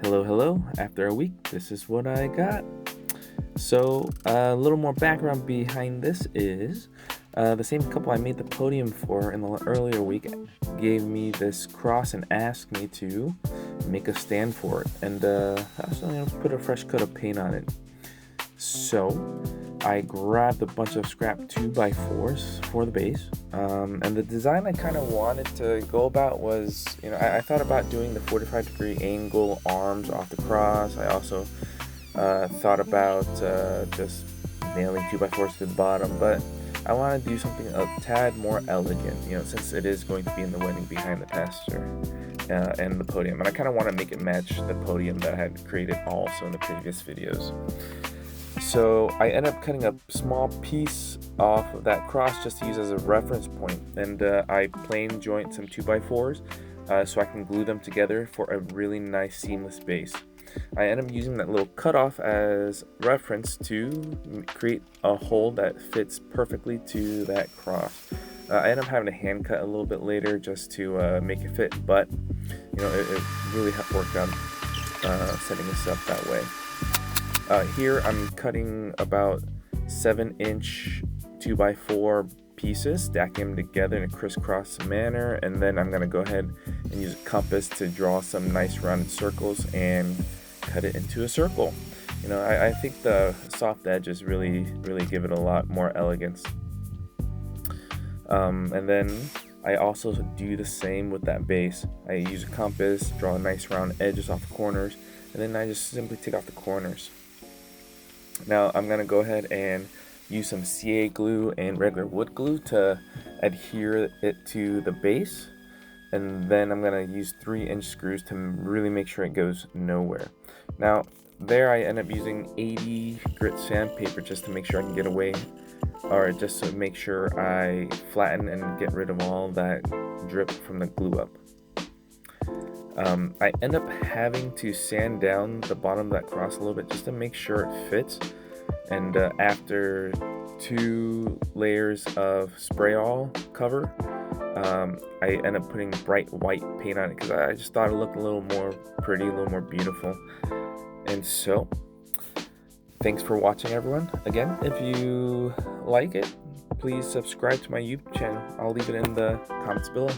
Hello. After a week, this is what I got. So, a little more background behind this is the same couple I made the podium for in the earlier week gave me this cross and asked me to make a stand for it, and also put a fresh coat of paint on it. So, I grabbed a bunch of scrap 2x4s for the base, and the design I kind of wanted to go about was, I thought about doing the 45-degree angle arms off the cross. I also thought about just nailing 2x4s to the bottom, but I want to do something a tad more elegant, since it is going to be in the wedding behind the pastor and the podium, and I kind of want to make it match the podium that I had created also in the previous videos. So I ended up cutting a small piece off of that cross just to use as a reference point, and I plane joint some 2x4s so I can glue them together for a really nice seamless base. I ended up using that little cutoff as reference to create a hole that fits perfectly to that cross. I ended up having to hand cut a little bit later just to make it fit, but it really worked out setting this up that way. Here I'm cutting about 7-inch 2x4 pieces, stacking them together in a crisscross manner, and then I'm going to go ahead and use a compass to draw some nice rounded circles and cut it into a circle. I think the soft edges really give it a lot more elegance. And then I also do the same with that base. I use a compass, draw nice round edges off the corners, and then I just simply take off the corners. Now I'm going to go ahead and use some CA glue and regular wood glue to adhere it to the base, and then I'm going to use 3-inch screws to really make sure it goes nowhere. Now there I end up using 80 grit sandpaper just to make sure I can get away, or just to make sure I flatten and get rid of all that drip from the glue up. I end up having to sand down the bottom of that cross a little bit just to make sure it fits, and after 2 layers of spray all cover, I end up putting bright white paint on it because I just thought it looked a little more pretty, a little more beautiful. And so thanks for watching, everyone. Again, if you like it, please subscribe to my YouTube channel. I'll leave it in the comments below.